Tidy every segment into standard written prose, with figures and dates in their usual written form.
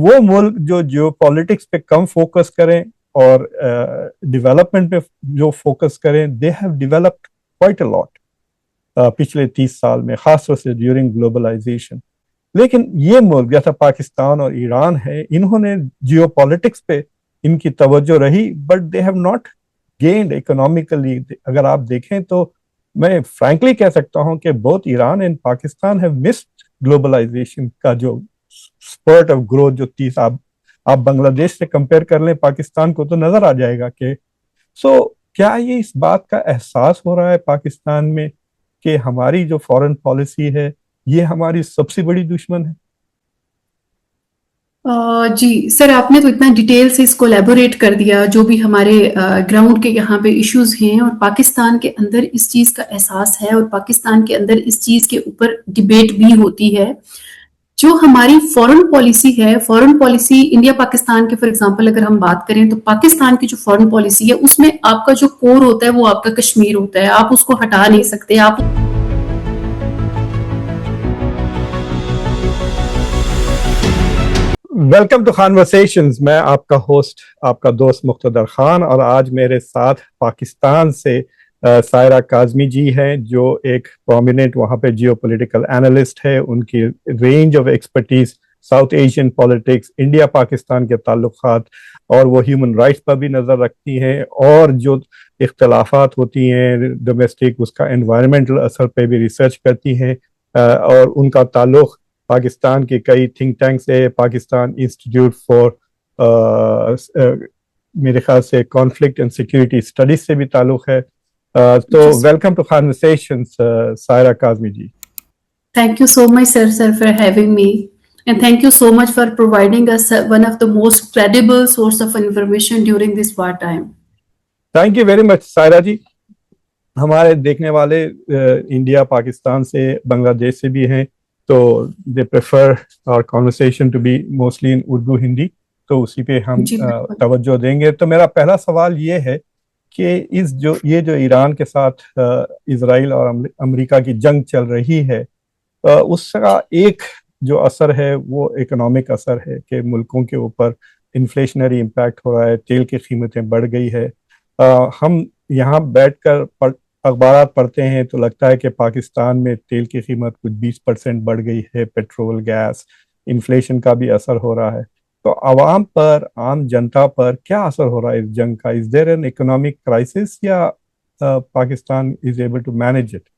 وہ ملک جو جیو پالیٹکس پہ کم فوکس کریں اور ڈیولپمنٹ پہ جو فوکس کریں، they have developed quite a lot پچھلے 30 سال میں، خاص طور سے ڈیورنگ گلوبلائزیشن. لیکن یہ ملک جیسا پاکستان اور ایران ہے، انہوں نے جیو پالیٹکس پہ ان کی توجہ رہی، but they have not gained economically. اگر آپ دیکھیں تو میں فرینکلی کہہ سکتا ہوں کہ both Iran and Pakistan have missed globalization کا جو اسپرٹ آف گروتھ جو 30 آپ بنگلہ دیش سے کمپیئر کر لیں پاکستان کو تو نظر آ جائے گا کہ کیا یہ اس بات کا احساس ہو رہا ہے پاکستان میں کہ ہماری جو فورن پالیسی ہے یہ ہماری سب سے بڑی دشمن ہے؟ جی سر، آپ نے تو اتنا ڈیٹیل سے اس کو ایلیبوریٹ کر دیا، جو بھی ہمارے گراؤنڈ کے یہاں پہ ایشوز ہیں، اور پاکستان کے اندر اس چیز کا احساس ہے، اور پاکستان کے اندر اس چیز کے اوپر ڈیبیٹ بھی ہوتی ہے. جو ہماری فورن پالیسی ہے، فورن پالیسی انڈیا پاکستان کے فار ایگزامپل اگر ہم بات کریں تو پاکستان کی جو فورن پالیسی ہے اس میں آپ کا جو کور ہوتا ہے وہ آپ کا کشمیر ہوتا ہے، آپ اس کو ہٹا نہیں سکتے. آپ ویلکم ٹو خانورسیشنز. میں آپ کا ہوسٹ، آپ کا دوست مقتدر خان، اور آج میرے ساتھ پاکستان سے سائرہ کاظمی جی ہیں، جو ایک پرومیننٹ وہاں پہ جیو پولیٹیکل اینالسٹ ہے. ان کی range of expertise south Asian politics, India Pakistan کے تعلقات، اور وہ ہیومن رائٹس پر بھی نظر رکھتی ہیں، اور جو اختلافات ہوتی ہیں ڈومیسٹک اس کا انوائرمنٹل اثر پہ بھی ریسرچ کرتی ہیں. اور ان کا تعلق پاکستان کے کئی تھنک ٹینک سے، پاکستان انسٹیٹیوٹ فار میرے خیال سے کانفلکٹ اینڈ سیکورٹی اسٹڈیز سے بھی تعلق ہے. تو welcome to Khanversations Saira Kazmi ji. Thank you so much, sir, for having me. And thank you so much for providing us one of the most credible source of information during this war time. Thank you very much Saira ji. ہمارے دیکھنے والے India Pakistan سے، بنگلہ دیش سے بھی ہیں، تو they prefer اور کانورسیشن ٹو بی موسٹلی ان اردو ہندی، تو اسی پہ ہم توجہ دیں گے. تو میرا پہلا سوال یہ ہے کہ یہ جو ایران کے ساتھ اسرائیل اور امریکہ کی جنگ چل رہی ہے، اس کا ایک جو اثر ہے وہ اکنامک اثر ہے کہ ملکوں کے اوپر انفلیشنری امپیکٹ ہو رہا ہے، تیل کی قیمتیں بڑھ گئی ہے. ہم یہاں بیٹھ کر اخبارات پڑھتے ہیں تو لگتا ہے کہ پاکستان میں تیل کی قیمت کچھ 20% بڑھ گئی ہے، پیٹرول، گیس، انفلیشن کا بھی اثر ہو رہا ہے. تو عوام پر، عام جنتا پر کیا اثر ہو رہا ہے اس جنگ کا؟ Is there an economic crisis یا Pakistan is able to manage it?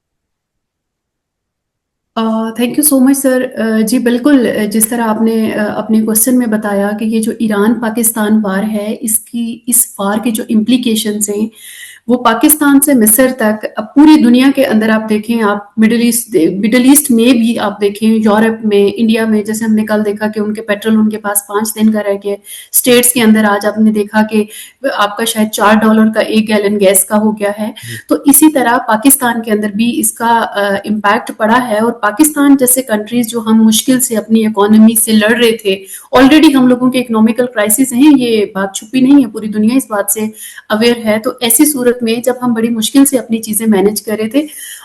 Thank you so much sir. جی بالکل، جس طرح آپ نے اپنے کوشچن میں بتایا کہ یہ جو ایران پاکستان وار ہے، اس وار کے جو امپلیکیشنز ہیں وہ پاکستان سے مصر تک، اب پوری دنیا کے اندر آپ دیکھیں، آپ مڈل ایسٹ میں بھی آپ دیکھیں، یورپ میں، انڈیا میں، جیسے ہم نے کل دیکھا کہ ان کے پیٹرول ان کے پاس 5 دن کا رہ گیا. اسٹیٹس کے اندر آج آپ نے دیکھا کہ آپ کا شاید $4 کا 1 گیلن گیس کا ہو گیا ہے. تو اسی طرح پاکستان کے اندر بھی اس کا امپیکٹ پڑا ہے. اور پاکستان جیسے کنٹریز جو ہم مشکل سے اپنی اکانومی سے لڑ رہے تھے، آلریڈی ہم لوگوں کے اکنامیکل کرائسس ہیں، یہ بات چھپی نہیں ہے، پوری دنیا اس بات سے اویئر ہے. تو ایسی صورت میں جب ہم بڑی مشکل سے اپنی چیزیں مینج کر رہے تھے،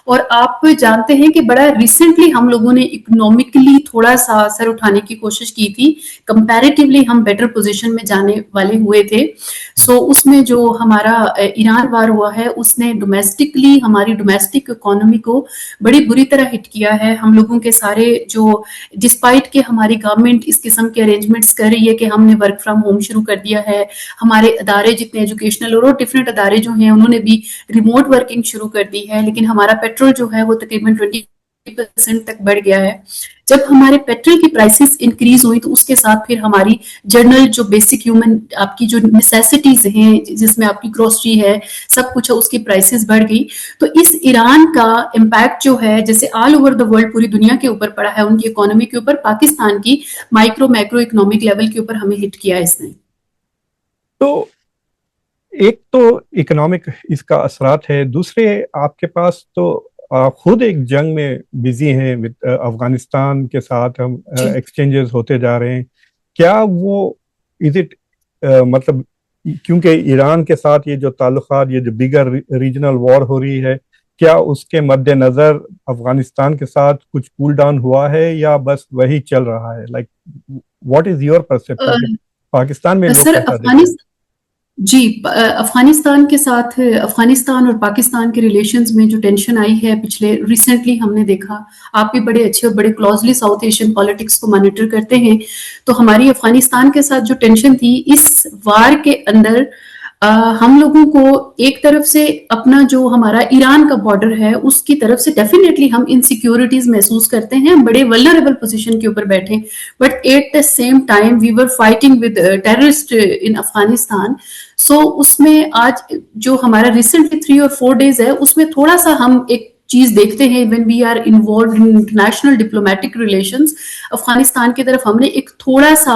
اور آپ جانتے ہیں کہ بڑا ریسنٹلی ہم لوگوں نے اکنامکلی تھوڑا سا سر اٹھانے کی کوشش کی تھی، کمپیریٹیولی ہم بیٹر پوزیشن میں جانے والے ہوئے تھے. اس میں جو ہمارا ایران وار ہوا ہے اس نے ڈومیسٹکلی ہماری ڈومیسٹک اکانومی کو بڑی بری طرح ہٹ کیا ہے. ہم لوگوں کے سارے جو، ڈسپائٹ کہ ہماری گورنمنٹ اس قسم کے ارینجمنٹس کر رہی ہے کہ ہم نے ورک فرام ہوم شروع کر دیا ہے، ہمارے ادارے جتنے ایجوکیشنل اور ڈفرینٹ ادارے جو ہیں انہوں نے بھی ریموٹ ورکنگ شروع کر دی ہے، لیکن ہمارا پیٹرول جو ہے وہ تقریباً 20% تک بڑھ گیا ہے. جب ہمارے پیٹرول کی پرائسز انکریز ہوئی تو اس کے ساتھ پھر ہماری جنرل جو بیسک ہیومن آپ کی جو نیسیسٹیز ہیں، جس میں آپ کی گروسری ہے، سب کچھ ہے، اس کی پرائسز بڑھ گئی. تو اس ایران کا امپیکٹ جو ہے، جیسے آل اوور دا ورلڈ پوری دنیا کے اوپر پڑا ہے، ان کی اکانومی کے اوپر، پاکستان کی میکرو اکنامک لیول کے اوپر ہمیں ہٹ کیا اس نے. تو ایک تو اکنامک اس کا اثرات ہے، دوسرے آپ کے پاس تو خود ایک جنگ میں بزی ہیں، افغانستان کے ساتھ ہم ایکسچینجز ہوتے جا رہے ہیں. کیا وہ مطلب کیونکہ ایران کے ساتھ یہ جو تعلقات، یہ جو بگر ریجنل وار ہو رہی ہے، کیا اس کے مد نظر افغانستان کے ساتھ کچھ کول ڈاؤن ہوا ہے یا بس وہی چل رہا ہے؟ What is your perception کہ پاکستان میں لوگ سر کیسا دیکھتے ہیں؟ جی افغانستان کے ساتھ افغانستان اور پاکستان کے ریلیشنز میں جو ٹینشن آئی ہے پچھلے ریسنٹلی ہم نے دیکھا، آپ بھی بڑے اچھے اور بڑے کلوزلی ساؤتھ ایشین پالیٹکس کو مانیٹر کرتے ہیں، تو ہماری افغانستان کے ساتھ جو ٹینشن تھی اس وار کے اندر ہم لوگوں کو ایک طرف سے اپنا جو ہمارا ایران کا بارڈر ہے اس کی طرف سے ڈیفینیٹلی ہم انسیکیورٹیز محسوس کرتے ہیں، بڑے ولنریبل پوزیشن کے اوپر بیٹھے، but at the same time we were fighting with terrorist in Afghanistan. So اس میں آج جو ہمارا ریسنٹلی 3 اور 4 days ہے اس میں تھوڑا سا ہم ایک چیز دیکھتے ہیں when we are involved in international diplomatic relations, Afghanistan کی طرف ہم نے ایک تھوڑا سا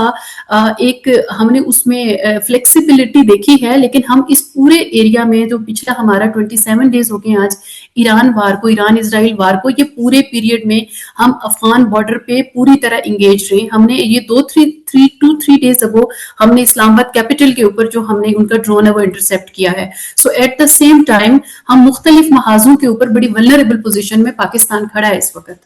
ہم نے اس میں فلیکسیبلٹی دیکھی ہے، لیکن ہم اس پورے ایریا میں جو پچھلا ہمارا 27 days ہو گئے آج ایران اسرائیل وار کو، یہ پورے پیریڈ میں ہم افغان بارڈر پہ پوری طرح انگیج رہے. ہم نے یہ 2-3 days اگو ہم نے اسلام آباد کیپٹل کے اوپر جو ہم نے ان کا ڈرون ہے وہ انٹرسیپٹ کیا ہے. So at the same time ہم مختلف محاذوں کے اوپر بڑی ولنریبل پوزیشن میں پاکستان کھڑا ہے اس وقت.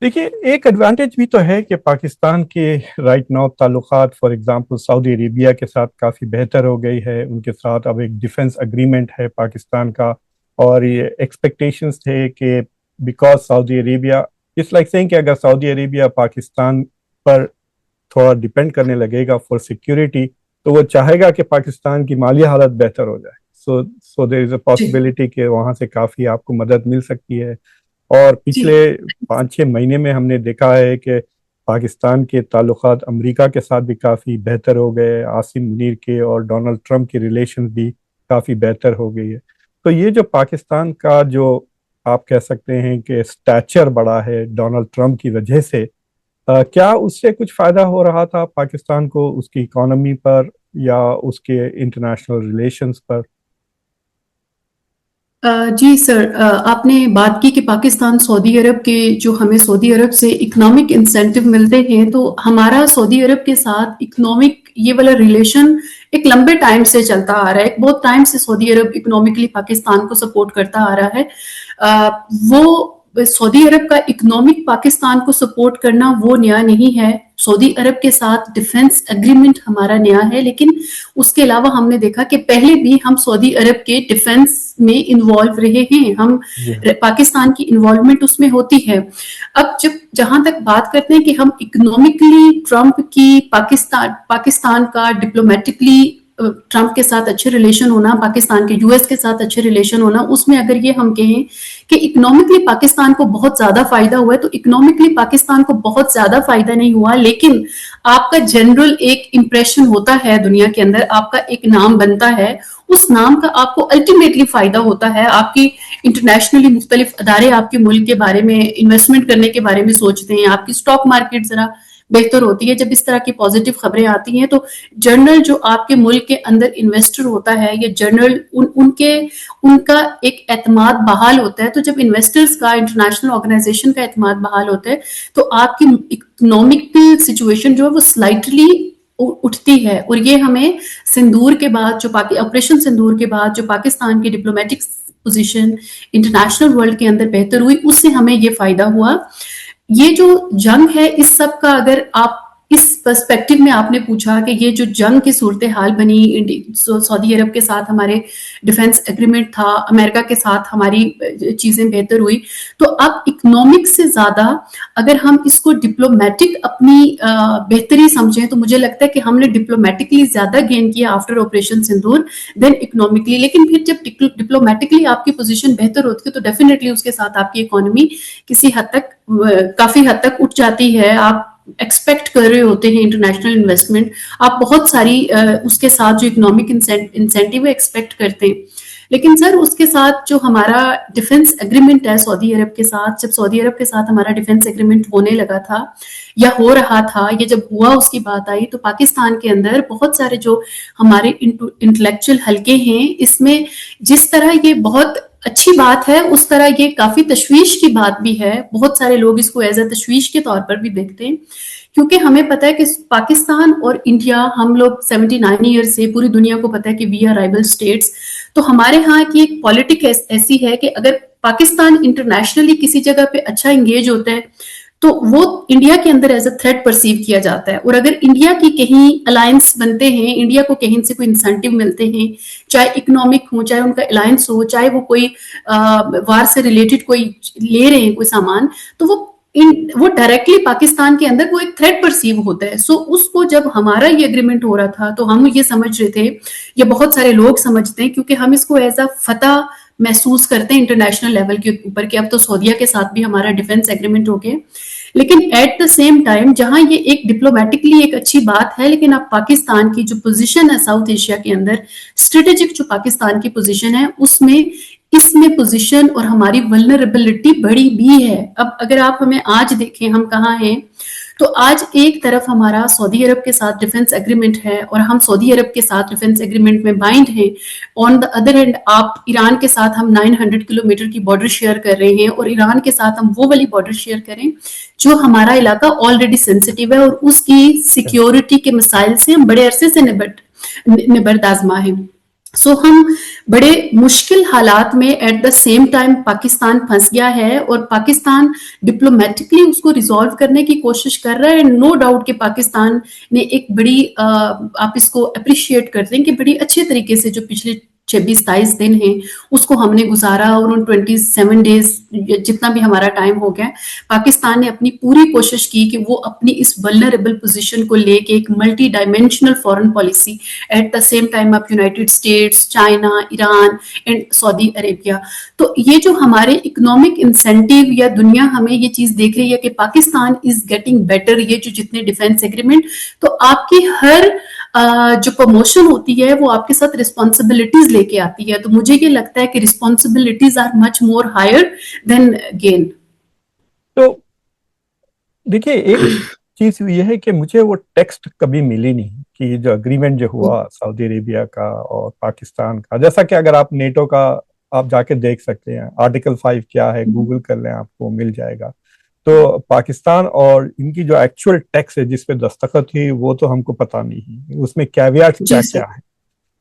دیکھیے ایک ایڈوانٹیج بھی تو ہے کہ پاکستان کے رائٹ ناؤ تعلقات فار ایگزامپل سعودی عربیہ کے ساتھ کافی بہتر ہو گئی ہے، ان کے ساتھ اب ایک ڈیفنس اگریمنٹ ہے پاکستان کا، اور یہ ایکسپیکٹیشنز تھے کہ because Saudi Arabia it's like saying کہ اگر سعودی عربیہ پاکستان پر تھوڑا ڈیپینڈ کرنے لگے گا فار سیکیورٹی تو وہ چاہے گا کہ پاکستان کی مالی حالت بہتر ہو جائے. سو دیر از اے پاسبلٹی کہ وہاں سے کافی آپ کو مدد مل سکتی ہے. اور پچھلے 5-6 مہینے میں ہم نے دیکھا ہے کہ پاکستان کے تعلقات امریکہ کے ساتھ بھی کافی بہتر ہو گئے، عاصم منیر کے اور ڈونلڈ ٹرمپ کی ریلیشن بھی کافی بہتر ہو گئی ہے. تو یہ جو پاکستان کا جو آپ کہہ سکتے ہیں کہ اسٹیچر بڑا ہے ڈونلڈ ٹرمپ کی وجہ سے، کیا اس سے کچھ فائدہ ہو رہا تھا پاکستان کو اس کی اکانومی پر یا اس کے انٹرنیشنل ریلیشنز پر؟ جی سر، آپ نے بات کی کہ پاکستان سعودی عرب کے جو ہمیں سعودی عرب سے اکنامک انسینٹیو ملتے ہیں، تو ہمارا سعودی عرب کے ساتھ اکنامک یہ والا ریلیشن ایک لمبے ٹائم سے چلتا آ رہا ہے. ایک بہت ٹائم سے سعودی عرب اکنامکلی پاکستان کو سپورٹ کرتا آ رہا ہے. وہ سعودی عرب کا اکنامک پاکستان کو سپورٹ کرنا وہ نیا نہیں ہے. سعودی عرب کے ساتھ ڈیفنس اگریمنٹ ہمارا نیا ہے، لیکن اس کے علاوہ ہم نے دیکھا کہ پہلے بھی ہم سعودی عرب کے ڈیفنس میں انوالو رہے ہیں، ہم پاکستان کی انوالومنٹ اس میں ہوتی ہے. اب جہاں تک بات کرتے ہیں کہ ہم اکنامکلی ٹرمپ کی پاکستان کا ڈپلومیٹکلی ٹرمپ کے ساتھ اچھے ریلیشن ہونا، پاکستان کے US کے ساتھ اچھے ریلیشن ہونا، اس میں اگر یہ ہم کہیں کہ اکنامکلی پاکستان کو بہت زیادہ فائدہ ہوا ہے، تو اکنامکلی پاکستان کو بہت زیادہ فائدہ نہیں ہوا، لیکن آپ کا جنرل ایک امپریشن ہوتا ہے دنیا کے اندر، آپ کا ایک نام بنتا ہے، اس نام کا آپ کو الٹیمیٹلی فائدہ ہوتا ہے. آپ کی انٹرنیشنلی مختلف ادارے آپ کے ملک کے بارے میں انویسٹمنٹ کرنے کے بارے میں سوچتے ہیں، آپ کی اسٹاک مارکیٹ ذرا بہتر ہوتی ہے. جب اس طرح کی پازیٹیو خبریں آتی ہیں تو جنرل جو آپ کے ملک کے اندر انویسٹر ہوتا ہے یا جنرل ان کا ایک اعتماد بحال ہوتا ہے. تو جب انویسٹرز کا انٹرنیشنل آرگنائزیشن کا اعتماد بحال ہوتا ہے تو آپ کی اکنامکل سچویشن جو ہے وہ سلائٹلی اٹھتی ہے. اور یہ ہمیں سندور کے بعد جو آپریشن سندور کے بعد جو پاکستان کی ڈپلومیٹک پوزیشن انٹرنیشنل ورلڈ کے اندر بہتر ہوئی، اس سے ہمیں یہ فائدہ ہوا. یہ جو جنگ ہے اس سب کا اگر آپ اس پرسپیکٹو میں آپ نے پوچھا کہ یہ جو جنگ کی صورتحال بنی، سعودی عرب کے ساتھ ہمارے ڈیفنس ایگریمنٹ تھا، امریکہ کے ساتھ ہماری چیزیں بہتر ہوئی، تو اب اکنامک سے زیادہ اگر ہم اس کو ڈپلومیٹک اپنی بہتری سمجھیں تو مجھے لگتا ہے کہ ہم نے ڈپلومیٹکلی زیادہ گین کیا آفٹر آپریشن سندور دین اکنامکلی. لیکن پھر جب ڈپلومیٹکلی آپ کی پوزیشن بہتر ہوتی ہے تو ڈیفینیٹلی اس کے ساتھ آپ کی اکانومی کسی حد تک کافی حد تک اٹھ جاتی ہے. آپ ایکسپیکٹ کر رہے ہوتے ہیں انٹرنیشنل انویسٹمنٹ، آپ بہت ساری اس کے ساتھ جو اکنامک انسینٹیو ایکسپیکٹ کرتے ہیں. لیکن سر اس کے ساتھ جو ہمارا ڈیفنس ایگریمنٹ ہے سعودی عرب کے ساتھ، جب سعودی عرب کے ساتھ ہمارا ڈیفنس ایگریمنٹ ہونے لگا تھا یا ہو رہا تھا، یہ جب ہوا اس کی بات آئی تو پاکستان کے اندر بہت سارے جو ہمارے انٹلیکچوئل حلقے ہیں، اس میں جس طرح یہ بہت اچھی بات ہے اس طرح یہ کافی تشویش کی بات بھی ہے. بہت سارے لوگ اس کو ایز اے تشویش کے طور پر بھی دیکھتے ہیں، کیونکہ ہمیں پتہ ہے کہ پاکستان اور انڈیا، ہم لوگ 79 ایئر سے پوری دنیا کو پتہ ہے کہ وی آر رائبل اسٹیٹس. تو ہمارے ہاں کی ایک پالیٹک ایسی ہے کہ اگر پاکستان انٹرنیشنلی کسی جگہ پہ اچھا انگیج ہوتا ہے تو وہ انڈیا کے اندر ایز اے تھریٹ پرسیو کیا جاتا ہے. اور اگر انڈیا کی کہیں الائنس بنتے ہیں, انڈیا کو کہیں سے کوئی انسینٹیو ملتے ہیں, چاہے اکنامک ہو, چاہے ان کا الائنس ہو, چاہے وہ کوئی وار سے ریلیٹڈ کوئی لے رہے ہیں کوئی سامان, تو وہ ڈائریکٹلی پاکستان کے اندر وہ ایک تھریٹ پرسیو ہوتا ہے. سو اس کو جب ہمارا یہ اگریمنٹ ہو رہا تھا تو ہم یہ سمجھ رہے تھے, یا بہت سارے لوگ سمجھتے ہیں, کیونکہ ہم اس کو ایز اے فتح محسوس کرتے ہیں انٹرنیشنل لیول کے اوپر, کہ اب تو سعودیہ کے ساتھ بھی ہمارا ڈیفنس ایگریمنٹ ہو گیا. لیکن ایٹ دا سیم ٹائم جہاں یہ ایک ڈپلومیٹکلی ایک اچھی بات ہے, لیکن اب پاکستان کی جو پوزیشن ہے ساؤتھ ایشیا کے اندر, اسٹریٹجک جو پاکستان کی پوزیشن ہے, اس میں پوزیشن اور ہماری ولنریبلٹی بڑی بھی ہے. اب اگر آپ ہمیں آج دیکھیں ہم کہاں ہیں, تو آج ایک طرف ہمارا سعودی عرب کے ساتھ ڈیفنس ایگریمنٹ ہے اور ہم سعودی عرب کے ساتھ ڈیفنس ایگریمنٹ میں بائنڈ ہیں. آن دا ادر ہینڈ آپ ایران کے ساتھ ہم 900 کلومیٹر کی بارڈر شیئر کر رہے ہیں, اور ایران کے ساتھ ہم وہ والی بارڈر شیئر کریں جو ہمارا علاقہ آلریڈی سینسٹیو ہے, اور اس کی سیکیورٹی کے مسائل سے ہم بڑے عرصے سے نبرد آزما ہیں. سو ہم بڑے مشکل حالات میں at the same time Pakistan پھنس گیا ہے, اور پاکستان ڈپلومیٹکلی اس کو ریزالو کرنے کی کوشش کر رہا ہے. نو ڈاؤٹ کہ پاکستان نے ایک بڑی آپ اس کو اپریشیٹ کرتے ہیں کہ بڑی اچھے طریقے سے جو پچھلے 26-27 دن ہیں اس کو ہم نے گزارا, اور ان 27 ڈیز جتنا بھی ہمارا ٹائم ہو گیا, پاکستان نے اپنی پوری کوشش کی کہ وہ اپنی اس ولنریبل پوزیشن کو لے کے ایک multi dimensional foreign policy, at the same time آپ United States, China, Iran and Saudi Arabia. تو یہ جو ہمارے اکنامک انسینٹیو یا دنیا ہمیں یہ چیز دیکھ رہی ہے کہ پاکستان از گیٹنگ بیٹر, یہ جو جتنے ڈیفنس ایگریمنٹ, تو آپ کی ہر جو پروموشن ہوتی ہے وہ آپ کے ساتھ رسپانسبلٹیز لے کے آتی ہے. تو مجھے یہ لگتا ہے کہ responsibilities are much more higher than gain. تو دیکھیے ایک چیز یہ ہے کہ مجھے وہ ٹیکسٹ کبھی ملی نہیں کہ جو اگریمنٹ جو ہوا سعودی عربیہ کا اور پاکستان کا, جیسا کہ اگر آپ نیٹو کا آپ جا کے دیکھ سکتے ہیں, آرٹیکل 5 کیا ہے, گوگل کر لیں آپ کو مل جائے گا. تو پاکستان اور ان کی جو ایکچوئل ٹیکس ہے جس پہ دستخط تھی وہ تو ہم کو پتہ نہیں اس میں کیویات کیا کیا ہے,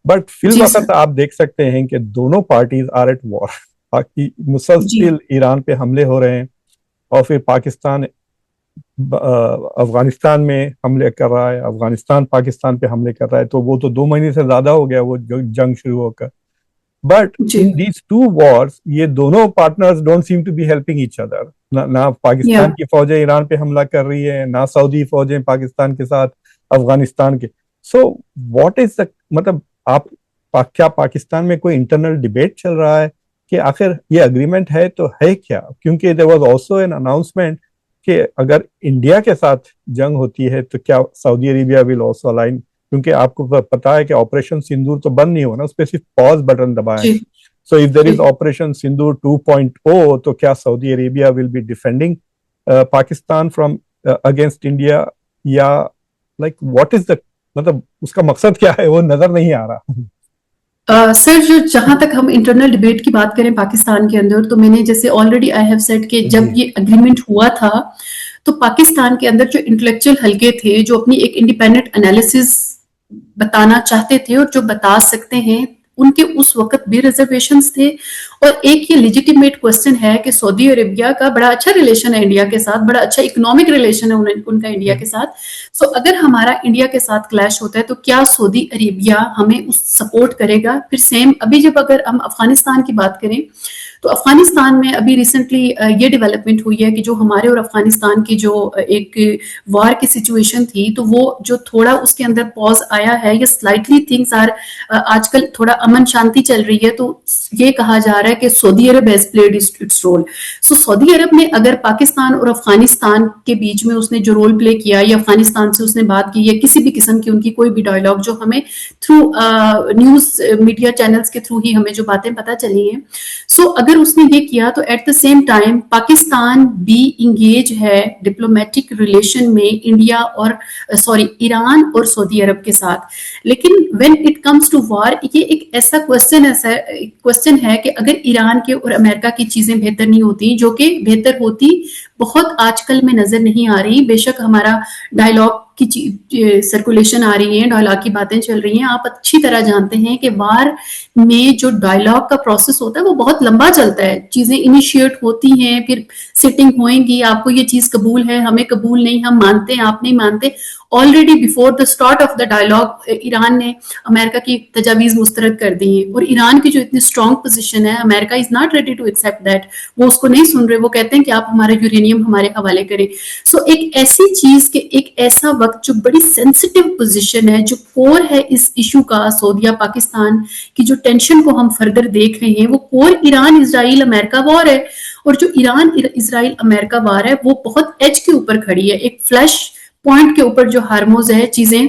بٹ فی الوقت آپ دیکھ سکتے ہیں کہ دونوں پارٹیز آر ایٹ وار. مسلسل ایران پہ حملے ہو رہے ہیں, اور پھر پاکستان افغانستان میں حملے کر رہا ہے, افغانستان پاکستان پہ حملے کر رہا ہے. تو وہ تو 2 مہینے سے زیادہ ہو گیا وہ جنگ شروع ہو کر. بٹ ان دیز 2 wars یہ دونوں partners don't seem to be helping each other. نہ پاکستان کی فوجیں ایران پہ حملہ کر رہی ہیں, نہ سعودی فوجیں پاکستان کے ساتھ افغانستان کے. سو واٹ از دا مطلب کیا پاکستان میں کوئی انٹرنل ڈیبیٹ چل رہا ہے کہ آخر یہ اگریمنٹ ہے تو ہے کیا؟ کیونکہ there was also an announcement کہ اگر انڈیا کے ساتھ جنگ ہوتی ہے تو کیا سعودی عربیہ will also align, کیونکہ آپ کو پتا ہے کہ آپریشن سندور تو بند نہیں ہونا, اس پہ صرف پاز button دبائیں. So if there is Operation Sindoor 2.0 تو کیا سعودی Arabia will be defending Pakistan from against India, یا like what is the مطلب اس کا مقصد کیا ہے وہ نظر نہیں آ رہا. سر جو جہاں تک ہم انٹرنل ڈیبیٹ کی بات کریں پاکستان کے اندر, تو میں نے جیسے آلریڈی آئی ہیو سیڈ کہ جب یہ اگریمنٹ ہوا تھا تو پاکستان کے اندر جو انٹلیکچوئل حلقے تھے جو اپنی ایک انڈیپینڈنٹ انالیسز بتانا چاہتے تھے اور جو بتا سکتے ہیں, ان کے اس وقت بھی ریزرویشنز تھے. اور ایک یہ لیجیٹیمیٹ کوسچن ہے کہ سعودی عربیہ کا بڑا اچھا ریلیشن ہے انڈیا کے ساتھ, بڑا اچھا اکنامک ریلیشن ہے ان کا انڈیا کے ساتھ. سو اگر ہمارا انڈیا کے ساتھ کلیش ہوتا ہے تو کیا سعودی عربیہ ہمیں اس سپورٹ کرے گا؟ پھر سیم ابھی جب اگر ہم افغانستان کی بات کریں تو افغانستان میں ابھی ریسنٹلی یہ ڈیولپمنٹ ہوئی ہے کہ جو ہمارے اور افغانستان کی جو ایک وار کی سچویشن تھی, تو وہ جو تھوڑا اس کے اندر پاز آیا ہے, یا سلائٹلی تھنگس آر آج کل تھوڑا امن شانتی چل رہی ہے, تو یہ کہا جا رہا ہے کہ سعودی عرب ہیز پلیڈ اٹس رول. سو سعودی عرب نے اگر پاکستان اور افغانستان کے بیچ میں اس نے جو رول پلے کیا, یا افغانستان سے اس نے بات کی, یا کسی بھی قسم کی ان کی کوئی بھی ڈائلاگ جو ہمیں تھرو نیوز میڈیا چینلز کے تھرو ہی ہمیں جو باتیں پتہ چلی ہیں, سو اگر اس نے یہ کیا تو at the same time Pakistan بھی انگیج ہے ڈپلومیٹک ریلیشن میں انڈیا اور ایران اور سعودی عرب کے ساتھ. لیکن when it comes to war, یہ ایک ایسا کوسچن ہے کہ اگر ایران کے اور امریکہ کی چیزیں بہتر نہیں ہوتی, جو کہ بہتر ہوتی بہت آج کل میں نظر نہیں آ رہی. بے شک ہمارا ڈائلاگ کی سرکولیشن آ رہی ہیں, ڈائلاگ کی باتیں چل رہی ہیں, آپ اچھی طرح جانتے ہیں کہ وار میں جو ڈائلاگ کا پروسیس ہوتا ہے وہ بہت لمبا چلتا ہے. چیزیں انیشیٹ ہوتی ہیں, پھر سٹنگ ہوئیں گی, آپ کو یہ چیز قبول ہے, ہمیں قبول نہیں, ہم مانتے ہیں, آپ نہیں مانتے. Already before the start of the dialogue Iran نے امریکہ کی تجاویز مسترد کر دی ہیں, اور ایران کی جو اتنی اسٹرانگ پوزیشن ہے, America is not ready to accept that. وہ اس کو نہیں سن رہے, وہ کہتے ہیں کہ آپ ہمارا یورینیم ہمارے حوالے کریں. سو ایک ایسی چیز کہ ایک ایسا وقت جو بڑی سینسٹیو پوزیشن ہے, جو کور ہے اس ایشو کا, سعودیہ پاکستان کی جو ٹینشن کو ہم فردر دیکھ رہے ہیں, وہ کور ایران اسرائیل امریکہ وار ہے. اور جو ایران اسرائیل امریکہ وار ہے وہ بہت ایج کے اوپر کھڑی ہے, ایک فلیش پوائنٹ کے اوپر جو ہارموز ہے, چیزیں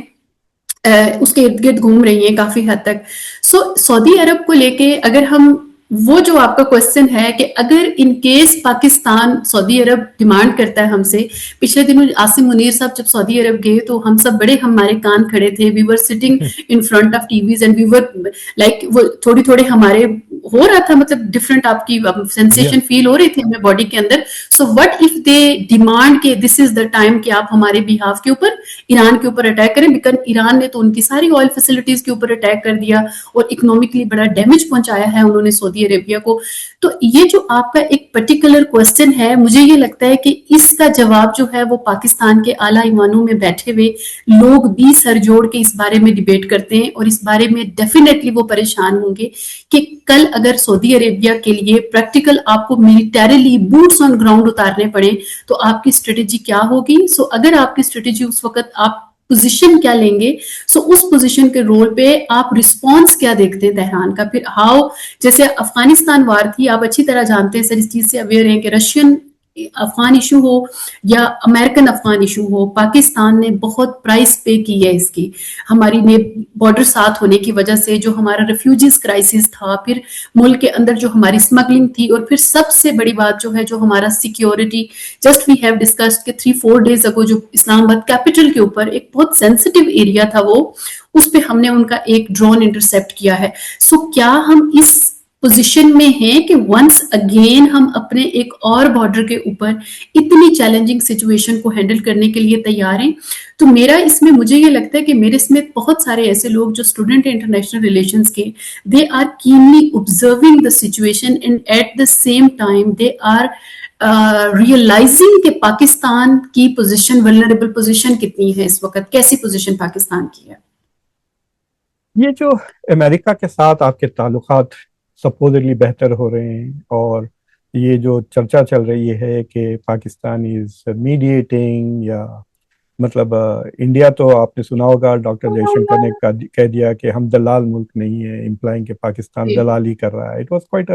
اس کے ارد گرد گھوم رہی ہیں کافی حد تک. سو سعودی عرب کو لے کے اگر ہم, وہ جو آپ کا کوشچن ہے کہ اگر in case Pakistan, Saudi Arab demand کرتا ہے ہم سے, پچھلے دنوں عاصم منیر صاحب جب سعودی عرب گئے تو ہم سب بڑے, ہمارے کان کھڑے تھے, we were sitting in front of TVs and we were like, وہ تھوڑی تھوڑے ہمارے ہو رہا تھا, مطلب ڈفرنٹ آپ کی سینسیشن فیل ہو رہی تھی ہمیں باڈی کے اندر. So what if they demand کہ دس از دا ٹائم کہ آپ ہمارے بیہاف کے اوپر ایران کے اوپر اٹیک کریں, بیکاز ایران نے تو ان کی ساری آئل فیسلٹیز کے اوپر اٹیک کر دیا اور اکنامکلی بڑا ڈیمیج پہنچایا ہے انہوں نے سعودی عربیہ کو. تو یہ جو آپ کا ایک پرٹیکولر کوشچن ہے, مجھے یہ لگتا ہے کہ اس کا جواب جو ہے وہ پاکستان کے اعلیٰ ایوانوں میں بیٹھے ہوئے لوگ بھی سر جوڑ کے اس بارے میں ڈیبیٹ کرتے ہیں, اور اس بارے میں ڈیفینیٹلی وہ پریشان ہوں گے کہ کل اگر سعودی عربیہ کے لیے پریکٹیکل آپ کو ملیٹریلی بوٹس آن گراؤنڈ اتارنے پڑیں تو آپ کی اسٹریٹجی کیا ہوگی. سو اگر آپ کی اسٹریٹجی اس وقت آپ پوزیشن کیا لیں گے, سو اس پوزیشن کے رول پہ آپ رسپانس کیا دیکھتے ہیں تہران کا. پھر ہاؤ, جیسے افغانستان وار تھی, آپ اچھی طرح جانتے ہیں سر, اس چیز سے اویئر ہیں کہ رشین افغان ایشو ہو یا امریکن افغان ایشو ہو, پاکستان نے بہت پرائس پے کی ہے اس کی. ہماری بارڈر ساتھ ہونے کی وجہ سے جو ہمارا ریفیوجیز کرائسس تھا, پھر ملک کے اندر جو ہماری اسمگلنگ تھی, اور پھر سب سے بڑی بات جو ہے جو ہمارا security, just we have discussed کہ 3-4 days اگو جو اسلام آباد کیپٹل کے اوپر ایک بہت سینسٹیو ایریا تھا, وہ اس پہ ہم نے ان کا ایک ڈرون انٹرسیپٹ کیا ہے. سو کیا ہم اس پوزیشن میں ہیں کہ ونس اگین ہم اپنے ایک اور بارڈر کے اوپر اتنی چیلنجنگ سچویشن کو ہینڈل کرنے کے لیے تیار ہیں؟ تو میرا اس میں, مجھے یہ لگتا ہے کہ میرے سمیت بہت سارے ایسے لوگ جو اسٹوڈنٹ ہیں انٹرنیشنل ریلیشنز کے, they are keenly observing the situation and at the same time they are realizing کہ پاکستان کی پوزیشن, ولنریبل پوزیشن کتنی ہے اس وقت, کیسی پوزیشن پاکستان کی ہے. یہ جو امریکہ کے ساتھ آپ کے تعلقات سپوزلی بہتر ہو رہے ہیں, اور یہ جو چرچا چل رہی ہے کہ پاکستان از میڈیٹنگ, یا مطلب انڈیا تو آپ نے سنا ہوگا ڈاکٹر جے شنکر نے کہہ دیا کہ ہم دلال ملک نہیں ہے, امپلائنگ کہ پاکستان دلالی کر رہا ہے. اٹ واز کوائٹ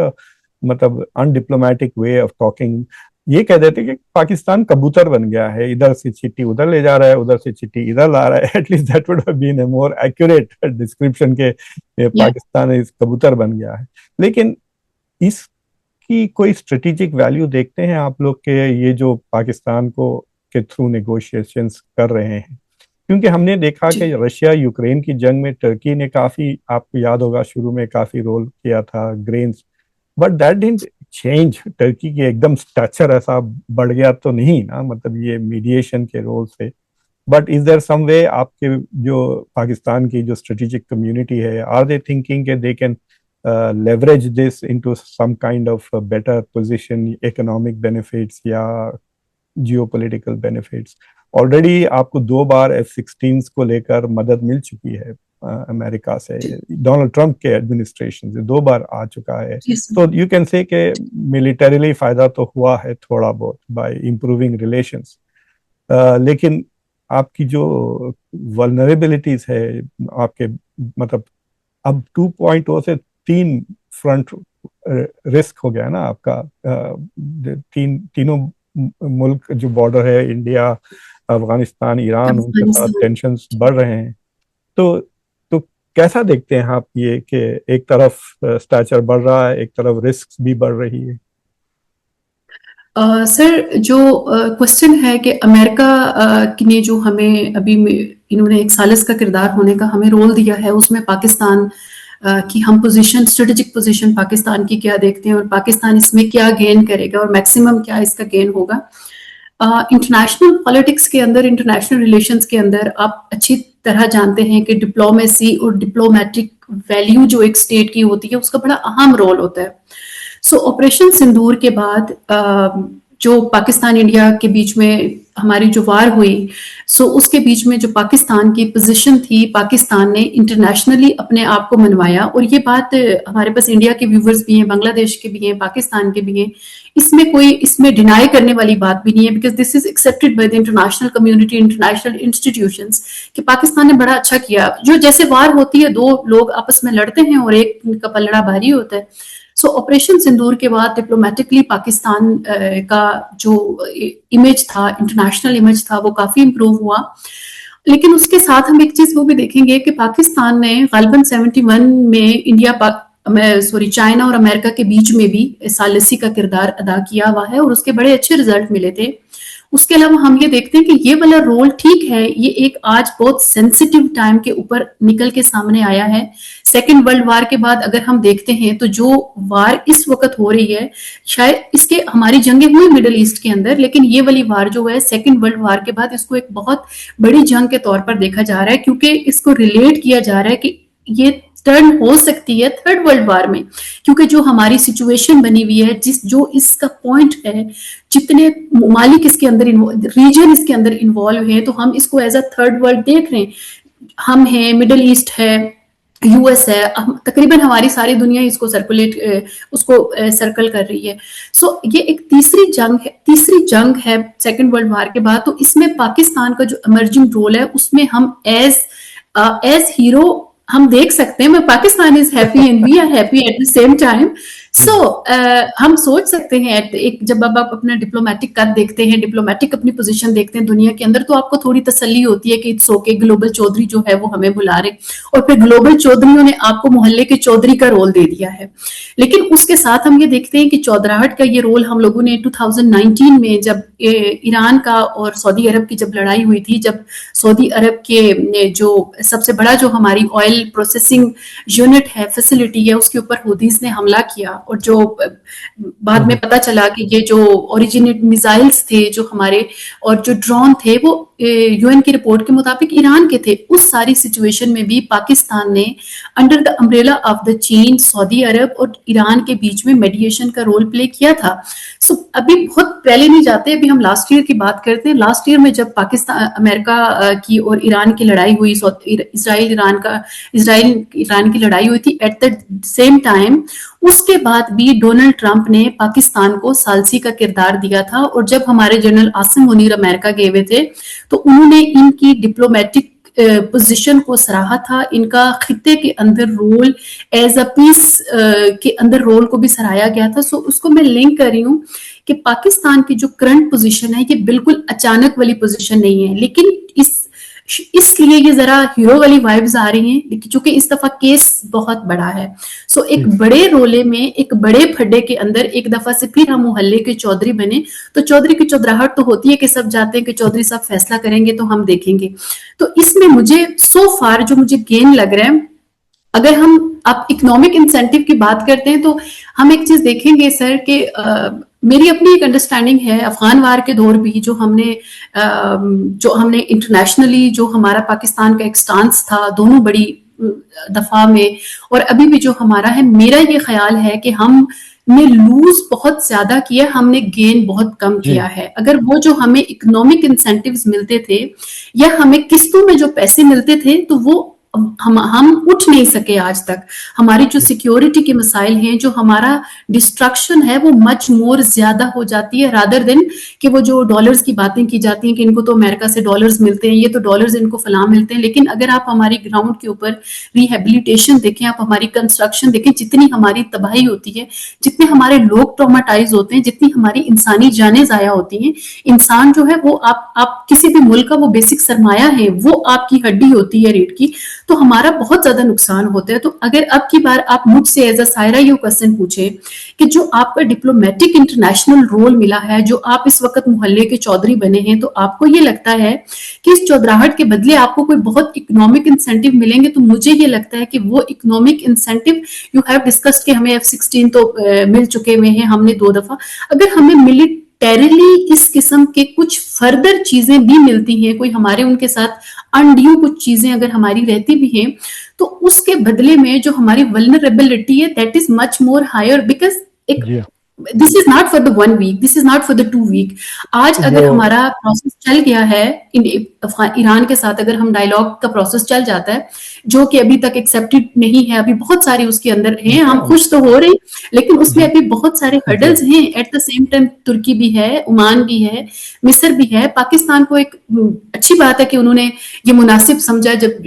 مطلب ان ڈپلومیٹک وے آف ٹاکنگ. یہ کہہ دیتے کہ پاکستان کبوتر بن گیا ہے, ادھر سے چٹی ادھر لے جا رہا ہے, ادھر سے چٹی ادھر لا رہا ہے. At least that would have been a more accurate description کہ پاکستان اس کبوتر بن گیا ہے. لیکن اس کی کوئی اسٹریٹجک ویلیو دیکھتے ہیں آپ لوگ کہ یہ جو پاکستان کو کے تھرو نیگوشیشنز کر رہے ہیں؟ کیونکہ ہم نے دیکھا کہ رشیا یوکرین کی جنگ میں ٹرکی نے کافی, آپ کو یاد ہوگا شروع میں کافی رول کیا تھا greens, but that didn't change. Turkey کی ایک دم اسٹیچر ایسا بڑھ گیا تو نہیں نا, مطلب یہ میڈیشن کے رول سے. بٹ از دیر سم وے آپ کے جو پاکستان کی جو اسٹریٹجک کمیونٹی ہے, آر دے تھنکنگ کہ they can leverage this into some kind of better position, economic benefits یا geopolitical benefits? already آپ کو 2 بار F-16 کو لے کر مدد مل چکی ہے امریکہ سے, ڈونلڈ ٹرمپ کے ایڈمنسٹریشن سے 2 بار آ چکا ہے. تو یو کین سے کہ ملیٹریلی فائدہ تو ہوا ہے تھوڑا بہت بائی امپروونگ ریلیشنس, لیکن آپ کی جو ولنریبلٹیز ہے آپ کے, مطلب اب 2.0 سے 3 فرنٹ رسک ہو گیا نا آپ کا. تینوں ملک جو بارڈر ہے, انڈیا, افغانستان, ایران, ان کے ساتھ ٹینشنز بڑھ رہے ہیں. تو کیسا دیکھتے ہیں آپ یہ کہ ایک طرف اسٹیچر بڑھ رہا ہے, ایک طرف رسک بھی بڑھ رہی ہے؟ سر جو کوشچن ہے کہ امریکہ نے جو ہمیں ابھی انہوں نے ایک ثالث کا کردار ہونے کا ہمیں رول دیا ہے, اس میں پاکستان کی ہم پوزیشن, اسٹریٹجک پوزیشن پاکستان کی کیا دیکھتے ہیں, اور پاکستان اس میں کیا گین کرے گا اور میکسیمم کیا اس کا گین ہوگا. انٹرنیشنل پالیٹکس کے اندر, انٹرنیشنل ریلیشنز کے اندر آپ اچھی طرح جانتے ہیں کہ ڈپلومیسی اور ڈپلومیٹک ویلیو جو ایک اسٹیٹ کی ہوتی ہے اس کا بڑا اہم رول ہوتا ہے. سو آپریشن سندور کے بعد جو پاکستان انڈیا کے بیچ میں ہماری جو وار ہوئی, سو اس کے بیچ میں جو پاکستان کی پوزیشن تھی, پاکستان نے انٹرنیشنلی اپنے آپ کو منوایا. اور یہ بات ہمارے پاس انڈیا کے ویورز بھی ہیں, بنگلہ دیش کے بھی ہیں, پاکستان کے بھی ہیں, اس میں ڈینائی کرنے والی بات بھی نہیں ہے, because this is accepted by the international community, international institutions, کہ پاکستان نے بڑا اچھا کیا. جو جیسے وار ہوتی ہے, دو لوگ آپس میں لڑتے ہیں اور ایک کا پلڑا بھاری ہوتا ہے. سو آپریشن سندور کے بعد ڈپلومیٹکلی پاکستان کا جو امیج تھا, انٹرنیشنل امیج تھا, وہ کافی امپروو ہوا. لیکن اس کے ساتھ ہم ایک چیز وہ بھی دیکھیں گے کہ پاکستان نے غالباً 71 میں چائنا اور امریکہ کے بیچ میں بھی ثالثی کا کردار ادا کیا ہوا ہے, اور اس کے بڑے اچھے رزلٹ ملے تھے. اس کے علاوہ ہم یہ دیکھتے ہیں کہ یہ والا رول ٹھیک ہے, یہ ایک آج بہت سینسیٹیو ٹائم کے اوپر نکل کے سامنے آیا ہے. سیکنڈ ورلڈ وار کے بعد اگر ہم دیکھتے ہیں تو جو وار اس وقت ہو رہی ہے, شاید اس کے ہماری جنگیں ہوئی مڈل ایسٹ کے اندر, لیکن یہ والی وار جو ہے سیکنڈ ورلڈ وار کے بعد اس کو ایک بہت بڑی جنگ کے طور پر دیکھا جا رہا ہے, کیونکہ اس کو ریلیٹ کیا جا رہا ہے کہ یہ ٹرن ہو سکتی ہے تھرڈ ورلڈ وار میں, کیونکہ جو ہماری سچویشن بنی ہوئی ہے, جو اس کا پوائنٹ ہے, جتنے ممالک اس کے اندر ریجن اس کے اندر انوالو ہیں, تو ہم اس کو ایز اے تھرڈ ورلڈ دیکھ رہے ہیں. ہم ہیں, مڈل ایسٹ ہے, یو ایس ہے, تقریباً ہماری ساری دنیا اس کو سرکل کر رہی ہے. سو یہ ایک تیسری جنگ ہے سیکنڈ ورلڈ وار کے بعد. تو اس میں پاکستان کا جو ایمرجنگ رول ہے اس میں ہم ایز ہیرو ہم دیکھ سکتے ہیں. Pakistan is happy and we are happy at the same time. So ہم سوچ سکتے ہیں جب آپ اپنا ڈپلومیٹک قد دیکھتے ہیں, ڈپلومیٹک اپنی پوزیشن دیکھتے ہیں دنیا کے اندر, تو آپ کو تھوڑی تسلی ہوتی ہے کہ اٹس اوکے, گلوبل چودھری جو ہے وہ ہمیں بلا رہے, اور پھر گلوبل چودھریوں نے آپ کو محلے کے چودھری کا رول دے دیا ہے. لیکن اس کے ساتھ ہم یہ دیکھتے ہیں کہ چودھراہٹ کا یہ رول ہم لوگوں نے 2019 میں جب ایران کا اور سعودی عرب کی جب لڑائی ہوئی تھی, جب سعودی عرب کے جو سب سے بڑا جو ہماری آئل پروسیسنگ یونٹ ہے, فیسلٹی ہے, اس کے اوپر حوثیز نے حملہ کیا, اور جو بعد میں پتا چلا کہ یہ جو اوریجنیٹ میزائلز تھے جو ہمارے, اور جو ڈرون تھے وہ یو این کی رپورٹ کے مطابق ایران کے تھے. اس ساری سچویشن میں بھی پاکستان نے under the umbrella of the چین سعودی عرب اور ایران کے بیچ میں میڈیشن کا رول پلے کیا تھا. سو ابھی بہت پہلے نہیں جاتے, ابھی ہم لاسٹ ایئر کی بات کرتے ہیں. لاسٹ ایئر میں جب پاکستان امریکہ کی اور ایران کی لڑائی ہوئی, اسرائیل ایران کی لڑائی ہوئی تھی, ایٹ دا سیم ٹائم اس کے بعد بھی ڈونلڈ ٹرمپ نے پاکستان کو ثالثی کا کردار دیا تھا. اور جب ہمارے جنرل عاصم منیر امریکہ گئے ہوئے تھے تو انہوں نے ان کی ڈپلومیٹک پوزیشن کو سراہا تھا, ان کا خطے کے اندر رول ایز اے پیس کے اندر رول کو بھی سراہا گیا تھا. سو اس کو میں لنک کر رہی ہوں کہ پاکستان کی جو کرنٹ پوزیشن ہے یہ بالکل اچانک والی پوزیشن نہیں ہے, لیکن اس لیے یہ ذرا ہیرو والی وائبز آ رہی ہیں چونکہ اس دفعہ کیس بہت بڑا ہے. سو ایک بڑے رولے میں, ایک بڑے پھڈے کے اندر ایک دفعہ سے پھر ہم محلے کے چودھری بنے. تو چودھری کی چودھراہٹ تو ہوتی ہے کہ سب جاتے ہیں کہ چودھری صاحب فیصلہ کریں گے تو ہم دیکھیں گے. تو اس میں مجھے سو فار جو مجھے گین لگ رہا ہے, اگر ہم اب اکنامک انسینٹیو کی بات کرتے ہیں تو ہم ایک چیز دیکھیں گے سر کہ میری اپنی ایک انڈرسٹینڈنگ ہے افغان وار کے دور بھی جو ہم نے انٹرنیشنلی جو ہمارا پاکستان کا ایک سٹانس تھا دونوں بڑی دفعہ میں, اور ابھی بھی جو ہمارا ہے, میرا یہ خیال ہے کہ ہم نے لوز بہت زیادہ کیا, ہم نے گین بہت کم کیا ہے. اگر وہ جو ہمیں اکنامک انسینٹیوز ملتے تھے یا ہمیں قسطوں میں جو پیسے ملتے تھے تو وہ ہم اٹھ نہیں سکے آج تک. ہماری جو سیکیورٹی کے مسائل ہیں, جو ہمارا ڈسٹرکشن ہے وہ مچ مور زیادہ ہو جاتی ہے رادر دین کہ وہ جو ڈالرز کی باتیں کی جاتی ہیں کہ ان کو تو امریکہ سے ڈالرز ملتے ہیں, یہ تو ڈالرز ان کو فلاں ملتے ہیں. لیکن اگر آپ ہماری گراؤنڈ کے اوپر ریہیبلیٹیشن دیکھیں, آپ ہماری کنسٹرکشن دیکھیں, جتنی ہماری تباہی ہوتی ہے, جتنے ہمارے لوگ ٹراماٹائز ہوتے ہیں, جتنی ہماری انسانی جانیں ضائع ہوتی ہیں. انسان جو ہے وہ آپ کسی بھی ملک کا وہ بیسک سرمایہ ہے, وہ آپ کی ہڈی ہوتی ہے ریٹ کی, تو ہمارا بہت زیادہ نقصان ہوتا ہے. تو اگر اب کی بار آپ مجھ سے ایز اے سائرہ یہ کوسچن پوچھے کہ جو آپ کا ڈپلومیٹک انٹرنیشنل رول ملا ہے, جو آپ اس وقت محلے کے چودھری بنے ہیں, تو آپ کو یہ لگتا ہے کہ اس چودھراہٹ کے بدلے آپ کو کوئی بہت اکنامک انسینٹیو ملیں گے؟ تو مجھے یہ لگتا ہے کہ وہ economic incentive you have discussed کہ ہمیں F-16 تو مل چکے ہوئے ہیں, ہم نے 2 دفعہ. اگر ہمیں ٹیرلی اس قسم کے کچھ فردر چیزیں بھی ملتی ہیں, کوئی ہمارے ان کے ساتھ انڈیو کچھ چیزیں اگر ہماری رہتی بھی ہیں, تو اس کے بدلے میں جو ہماری ولنریبلٹی ہے that is much more higher, because ایک جی this is not for the 1 week, this is not for the 2 week. آج اگر جو ہمارا پروسیس چل گیا ہے ایران کے ساتھ, اگر ہم ڈائیلاگ کا پروسیس چل جاتا ہے جو کہ ابھی تک ایکسیپٹڈ نہیں ہے, ابھی بہت سارے اس کے اندر ہیں, ہم خوش تو ہو رہے ہیں لیکن اس میں جی ابھی بہت سارے جی ہرڈلز ہیں. ایٹ دا سیم ٹائم ترکی بھی ہے, عمان بھی ہے, مصر بھی ہے. پاکستان کو ایک اچھی بات ہے کہ انہوں نے یہ مناسب سمجھا جب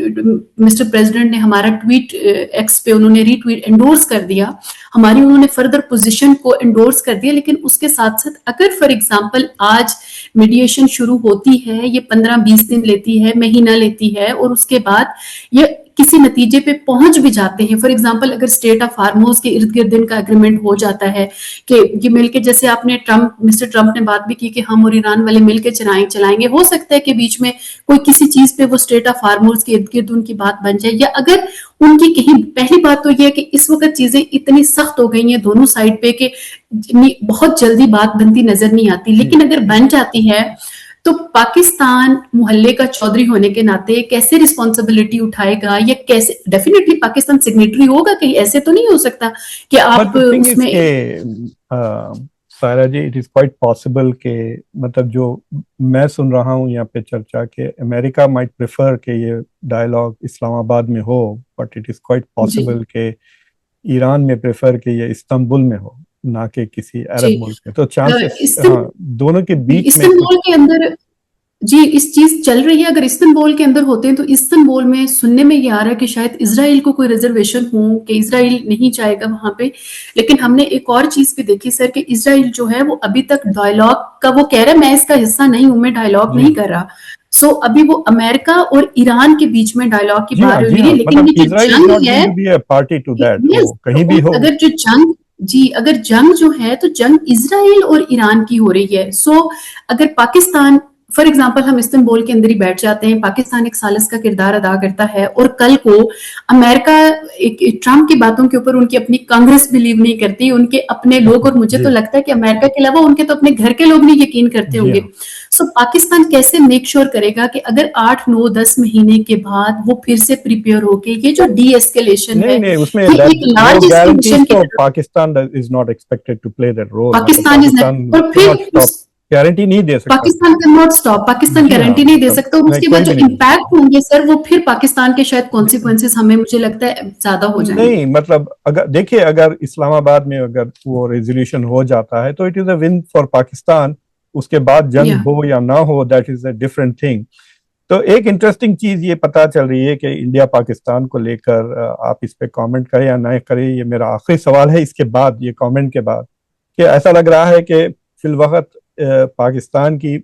مسٹر پریزیڈنٹ نے ہمارا ٹویٹ ایکس پہ انہوں نے ری ٹویٹ انڈورس کر دیا, ہماری انہوں نے فردر پوزیشن کو انڈورس کر دیا. لیکن اس کے ساتھ ساتھ اگر فار ایگزامپل آج میڈیشن شروع ہوتی ہے, یہ 15-20 دن لیتی ہے, مہینہ لیتی ہے, اور اس کے بعد یہ کسی نتیجے پہ پہنچ بھی جاتے ہیں. فار ایگزامپل اگر اسٹیٹ آف ہارموز کے ارد گرد ان کا اگریمنٹ ہو جاتا ہے کہ یہ مل کے, جیسے آپ نے مسٹر ٹرمپ نے بات بھی کی کہ ہم اور ایران والے مل کے چلائیں گے, ہو سکتا ہے کہ بیچ میں کوئی کسی چیز پہ وہ اسٹیٹ آف ہارموز کے ارد گرد ان کی بات بن جائے. یا اگر ان کی کہیں, پہلی بات تو یہ ہے کہ اس وقت چیزیں اتنی سخت ہو گئی ہیں دونوں سائڈ پہ کہ بہت جلدی بات بنتی نظر نہیں آتی. لیکن اگر بن جاتی ہے تو پاکستان محلے کا چودھری ہونے کے ناطے کیسے رسپانسبلٹی اٹھائے گا, یا کیسے, ڈیفینیٹلی پاکستان سگنیٹری ہوگا, کہیں ایسے تو نہیں ہو سکتا کہ آپ اس میں. سائرہ جی, اٹ از کوائٹ پاسبل کہ مطلب جو میں سن رہا ہوں یہاں پہ چرچا کہ امریکہ مائٹ پریفر کہ یہ ڈائیلاگ اسلام آباد میں ہو, but it is quite possible کہ ایران میں پریفر کہ یہ استنبول میں ہو, نہ کہ کسی عرب ملک میں. تو چانسز دونوں کے بیچ میں استنبول کے اندر جی اس چیز چل رہی ہے. اگر استنبول کے اندر ہوتے ہیں تو استنبول میں سننے میں یہ آ رہا ہے کہ شاید اسرائیل کو کوئی ریزرویشن ہو کہ اسرائیل نہیں چاہے گا وہاں پہ. لیکن ہم نے ایک اور چیز بھی دیکھی سر کہ اسرائیل جو ہے وہ ابھی تک ڈائیلاگ کا وہ کہہ رہا ہے میں اس کا حصہ نہیں ہوں, میں ڈائیلاگ نہیں کر رہا. سو ابھی وہ امریکہ اور ایران کے بیچ میں ڈائیلاگ کی بات ہو رہی ہے. لیکن یہ جو جنگ ہے, اگر جو جنگ اگر جنگ جو ہے تو جنگ اسرائیل اور ایران کی ہو رہی ہے. سو اگر پاکستان فار ایگزامپل ہم استنبول کے اندر ہی بیٹھ جاتے ہیں, پاکستان ایک ثالث کا کردار ادا کرتا ہے, اور کل کو امریکہ ٹرمپ کی باتوں کے اوپر ان کی اپنی کانگریس بلیو نہیں کرتی, ان کے اپنے لوگ, اور مجھے تو لگتا ہے کہ امریکہ کے علاوہ ان کے تو اپنے گھر کے لوگ نہیں یقین کرتے ہوں گے. سو پاکستان کیسے میک شور کرے گا کہ اگر 8-9-10 مہینے کے بعد وہ پھر سے پریپیئر ہو کے یہ جو ڈی ایسکیلیشن ہے, Pakistan is not expected to play that role. اور پھر گارنٹی نہیں دے سکتا, پاکستان کا ناٹ سٹاپ, پاکستان گارنٹی نہیں دے سکتا. اور اس کے بعد جو امپیکٹ ہوں گے سر وہ پھر پاکستان کے شاید کانسیکوینسز ہمیں مجھے لگتا ہے زیادہ ہو جائیں گے. نہیں مطلب اگر دیکھیے, اگر اسلام آباد میں اگر وہ ریزولوشن ہو جاتا ہے تو it is A one for Pakistan. اس کے بعد جنگ ہو یا نہ ہو that is a different thing. تو ایک انٹرسٹنگ چیز یہ پتا چل رہی ہے کہ انڈیا پاکستان کو لے کر آپ اس پہ کامنٹ کریں یا نہ کریں, یہ میرا آخری سوال ہے اس کے بعد, یہ کامنٹ کے بعد, کہ ایسا لگ رہا ہے کہ فی الوقت پاکستان کی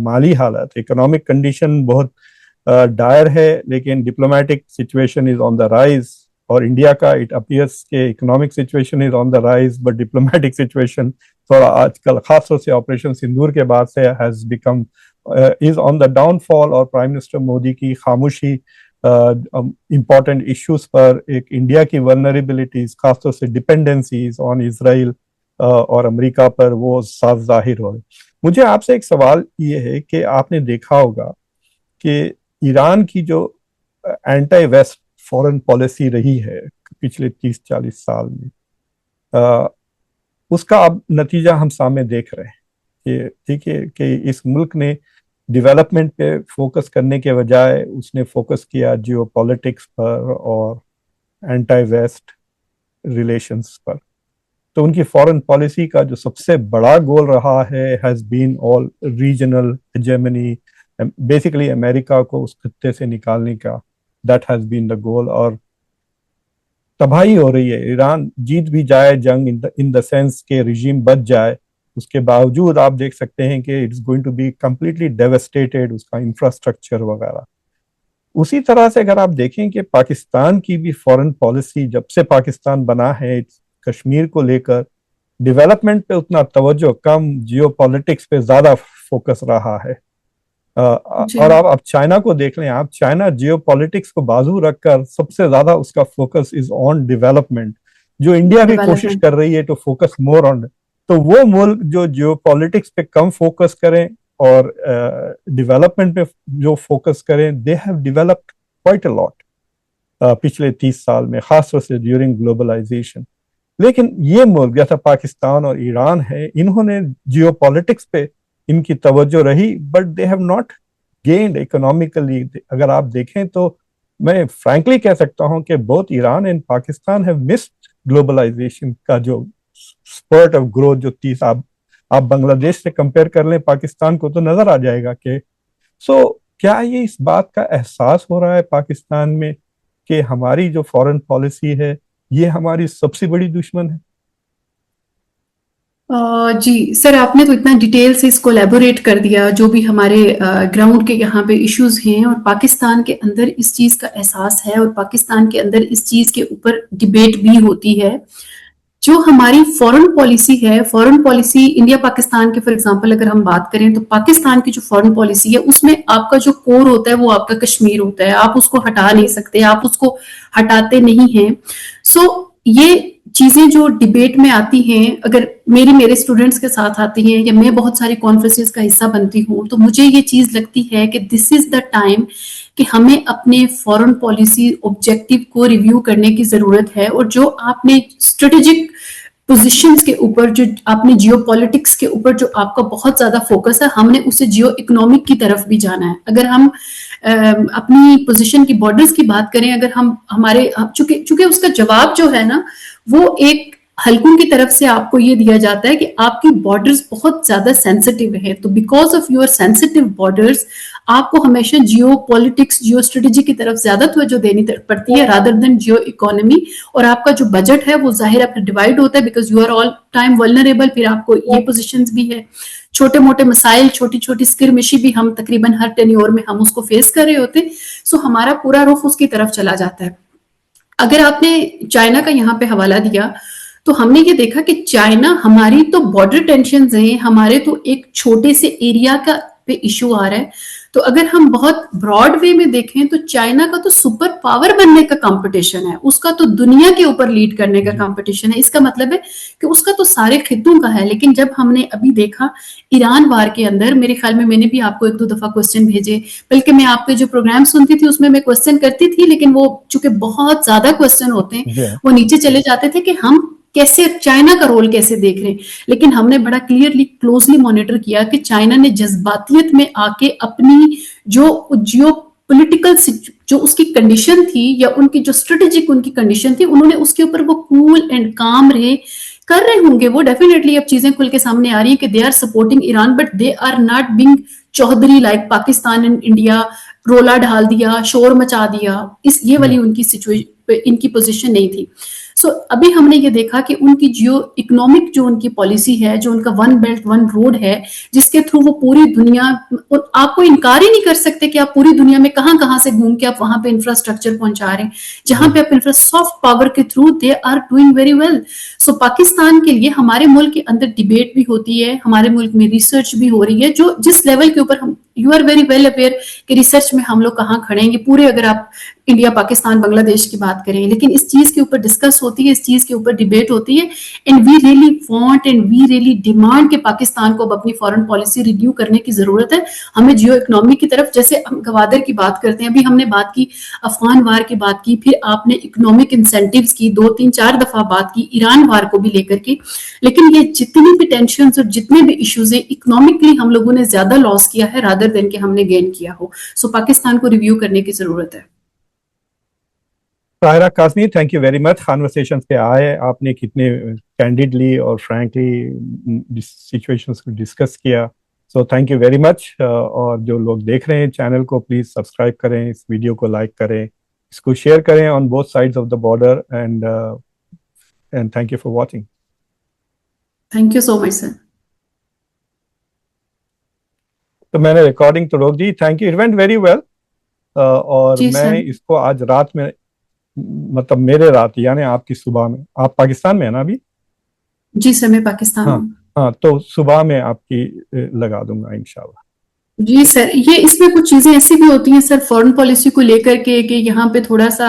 مالی حالت, اکنامک کنڈیشن بہت ڈائر ہے, لیکن diplomatic situation is on the rise. اور انڈیا کا اٹ اپیئرس کہ economic situation is on the rise, but diplomatic situation تھوڑا آج کل خاص طور سے آپریشن سندور کے بعد سے has become is on the down fall. اور پرائم منسٹر مودی کی خاموشی امپورٹنٹ ایشوز پر, ایک انڈیا کی ولنریبلٹیز خاص طور سے ڈپینڈنسیز آن اسرائیل اور امریکہ پر, وہ صاف ظاہر ہو. مجھے آپ سے ایک سوال یہ ہے کہ آپ نے دیکھا ہوگا کہ ایران کی جو اینٹی ویسٹ فورن پالیسی رہی ہے پچھلے 30-40 سال میں, اس کا اب نتیجہ ہم سامنے دیکھ رہے ہیں کہ ٹھیک ہے کہ اس ملک نے ڈیولپمنٹ پہ فوکس کرنے کے بجائے اس نے فوکس کیا جیو پالیٹکس پر اور اینٹی ویسٹ ریلیشنز پر. تو ان کی فورن پالیسی کا جو سب سے بڑا گول رہا ہے has been all regional hegemony, basically امریکہ کو اس خطے سے نکالنے کا, دیٹ ہیز بین دا گول. اور تباہی ہو رہی ہے, ایران جیت بھی جائے جنگ ان دا سینس کہ رژیم بچ جائے, اس کے باوجود آپ دیکھ سکتے ہیں کہ it's going to be completely devastated, اس کا انفراسٹرکچر وغیرہ. اسی طرح سے اگر آپ دیکھیں کہ پاکستان کی بھی فورن پالیسی جب سے پاکستان بنا ہے, کشمیر کو لے کر ڈیولپمنٹ پہ اتنا توجہ کم, جیو پالیٹکس پہ زیادہ فوکس رہا ہے. اور آپ چائنا کو دیکھ لیں, آپ چائنا جیو پالیٹکس کو بازو رکھ کر سب سے زیادہ اس کا فوکس از آن ڈیولپمنٹ, جو انڈیا بھی کوشش کر رہی ہے ٹو فوکس مور آن تو وہ ملک جو جیو پالیٹکس پہ کم فوکس کریں اور ڈیولپمنٹ پہ جو فوکس کریں, they have developed quite a lot پچھلے 30 سال میں, خاص طور سے ڈیورنگ گلوبلائزیشن. لیکن یہ ملک جیسا پاکستان اور ایران ہے, انہوں نے جیو پالیٹکس پہ ان کی توجہ رہی, but they have not gained economically. اگر آپ دیکھیں تو میں فرینکلی کہہ سکتا ہوں کہ both Iran and Pakistan have missed globalization کا جو اسپرٹ آف گروتھ جو 30 آپ بنگلہ دیش سے کمپیئر کر لیں پاکستان کو تو نظر آ جائے گا کہ کیا یہ اس بات کا احساس ہو رہا ہے پاکستان میں کہ ہماری جو فورن پالیسی ہے یہ ہماری سب سے بڑی دشمن ہے؟ جی سر, آپ نے تو اتنا ڈیٹیل سے اس کو ایلیبوریٹ کر دیا جو بھی ہمارے گراؤنڈ کے یہاں پہ ایشوز ہیں, اور پاکستان کے اندر اس چیز کا احساس ہے, اور پاکستان کے اندر اس چیز کے اوپر ڈیبیٹ بھی ہوتی ہے. جو ہماری فورن پالیسی ہے, فورن پالیسی انڈیا پاکستان کے فار ایگزامپل اگر ہم بات کریں تو پاکستان کی جو فورن پالیسی ہے اس میں آپ کا جو کور ہوتا ہے وہ آپ کا کشمیر ہوتا ہے, آپ اس کو ہٹا نہیں سکتے, آپ اس کو ہٹاتے نہیں ہیں. یہ چیزیں جو ڈیبیٹ میں آتی ہیں, اگر میرے اسٹوڈنٹس کے ساتھ آتی ہیں یا میں بہت ساری کانفرنسز کا حصہ بنتی ہوں, تو مجھے یہ چیز لگتی ہے کہ دس از دا ٹائم کہ ہمیں اپنے فورن پالیسی آبجیکٹو کو ریویو کرنے کی ضرورت ہے. اور جو آپ نے اسٹریٹجک پوزیشنز کے اوپر, جو آپ نے جیو پالیٹکس کے اوپر جو آپ کا بہت زیادہ فوکس ہے, ہم نے اسے جیو اکنامک کی طرف بھی جانا ہے. اگر ہم اپنی پوزیشن کی بارڈرز کی بات کریں, اگر ہم ہمارے چونکہ اس کا جواب جو ہے نا وہ ایک حلقوں کی طرف سے آپ کو یہ دیا جاتا ہے کہ آپ کی بارڈرز بہت زیادہ سینسٹیو ہے, تو because of your sensitive borders آپ کو ہمیشہ جیو پالیٹکس, جیو اسٹریٹجی کی طرف زیادہ توجہ دینی پڑتی ہے رادر دین جیو اکانومی. اور آپ کا جو بجٹ ہے وہ ظاہر ہے ڈیوائڈ ہوتا ہے because you are all time vulnerable. پھر آپ کو یہ پوزیشنز بھی ہے, چھوٹے موٹے مسائل, چھوٹی چھوٹی اسکرمشی بھی ہم تقریباً ہر ٹینیور میں ہم اس کو فیس کر رہے ہوتے. ہمارا پورا رخ اس کی طرف چلا جاتا ہے. اگر آپ نے چائنا کا یہاں پہ حوالہ دیا تو ہم نے یہ دیکھا کہ چائنا, ہماری تو بارڈر ٹینشنز ہیں, ہمارے تو ایک چھوٹے سے ایریا کا پہ ایشو آ رہا ہے. تو اگر ہم بہت براڈ وے میں دیکھیں تو چائنا کا تو سپر پاور بننے کا کمپٹیشن ہے, اس کا تو دنیا کے اوپر لیڈ کرنے کا کمپٹیشن ہے. اس کا مطلب ہے کہ اس کا تو سارے خطوں کا ہے. لیکن جب ہم نے ابھی دیکھا ایران وار کے اندر, میرے خیال میں نے بھی آپ کو 1-2 دفعہ کوسچن بھیجے, بلکہ میں آپ کے جو پروگرام سنتی تھی اس میں کوسچن کرتی تھی, لیکن وہ چونکہ بہت زیادہ کوسچن ہوتے ہیں وہ نیچے چلے جاتے تھے کہ ہم کیسے چائنا کا رول کیسے دیکھ رہے ہیں. لیکن ہم نے بڑا کلیئرلی کلوزلی مانیٹر کیا کہ چائنا نے جذباتیت میں آ کے اپنی جو جیو پولیٹیکل جو اس کی کنڈیشن تھی یا ان کی جو اسٹریٹجک ان کی کنڈیشن تھی, انہوں نے اس کے اوپر وہ کول اینڈ کام کر رہے ہوں گے. وہ ڈیفینیٹلی اب چیزیں کھل کے سامنے آ رہی ہیں کہ they are supporting Iran, but they are not being چودھری لائک پاکستان اینڈ انڈیا, رولا ڈھال دیا, شور مچا دیا. یہ والی ان کی سچویشن, ان کی پوزیشن نہیں تھی. ابھی ہم نے یہ دیکھا کہ ان کی جیو اکنامک جو ان کی پالیسی ہے, جو ان کا 1 بیلٹ 1 روڈ ہے, جس کے تھرو وہ پوری دنیا, آپ کو انکار ہی نہیں کر سکتے کہ آپ پوری دنیا میں کہاں کہاں سے گھوم کے آپ وہاں پہ انفراسٹرکچر پہنچا رہے ہیں, جہاں پہ آپ سافٹ پاور کے through they are doing very well. Pakistan کے لیے ہمارے ملک کے اندر ڈیبیٹ بھی ہوتی ہے, ہمارے ملک میں ریسرچ بھی ہو رہی ہے, جو جس لیول کے اوپر ہم, you are very well aware کہ ریسرچ میں ہم لوگ کہاں کھڑے ہیں. یہ پورے اگر آپ انڈیا پاکستان بنگلہ دیش کی بات کریں, لیکن اس چیز کے اوپر ڈسکس ہوتی ہے, اس چیز کے اوپر ڈیبیٹ ہوتی ہے. And we really want and we really demand کہ پاکستان کو اب اپنی فارن پالیسی ریویو کرنے کی ضرورت ہے. ہمیں جیو اکنامی کی طرف, جیسے ہم گوادر کی بات کرتے ہیں, ابھی ہم نے بات کی افغان وار کی بات کی, پھر آپ نے اکنامک انسینٹیوز کی 2-3-4 دفعہ بات کی, ایران وار کو بھی لے کر کے. لیکن یہ جتنی بھی ٹینشنز اور جتنے بھی ایشوز ہیں, اکنامکلی ہم لوگوں نے زیادہ لاس کیا ہے رادر دین کہ ہم نے گین کیا ہو. پاکستان کو ریویو کرنے کی ضرورت ہے. Tahira Qasmi, thank you very much. Conversation پہ آئے, آپ نے کتنے کینڈیڈلی اور فرینکلی سچویشنز کو ڈسکس کیا. سو تھینک یو ویری مچ. اور جو لوگ دیکھ رہے ہیں چینل کو, پلیز سبسکرائب کریں, اس ویڈیو کو لائک کریں, اس کو شیئر کریں on both sides of the border. And thank you for watching. Thank you so much sir. تو میں نے ریکارڈنگ تو روک دی. Thank you, it went very well. اور میں اس کو آج رات میں, مطلب میرے رات یعنی آپ کی صبح میں, آپ پاکستان میں ہیں نا ابھی؟ جی سر میں پاکستان میں. ہاں, تو صبح میں آپ کی لگا دوں گا انشاءاللہ. جی سر, یہ اس میں کچھ چیزیں ایسی بھی ہوتی ہیں سر فورن پالیسی کو لے کر کے کہ یہاں پہ تھوڑا سا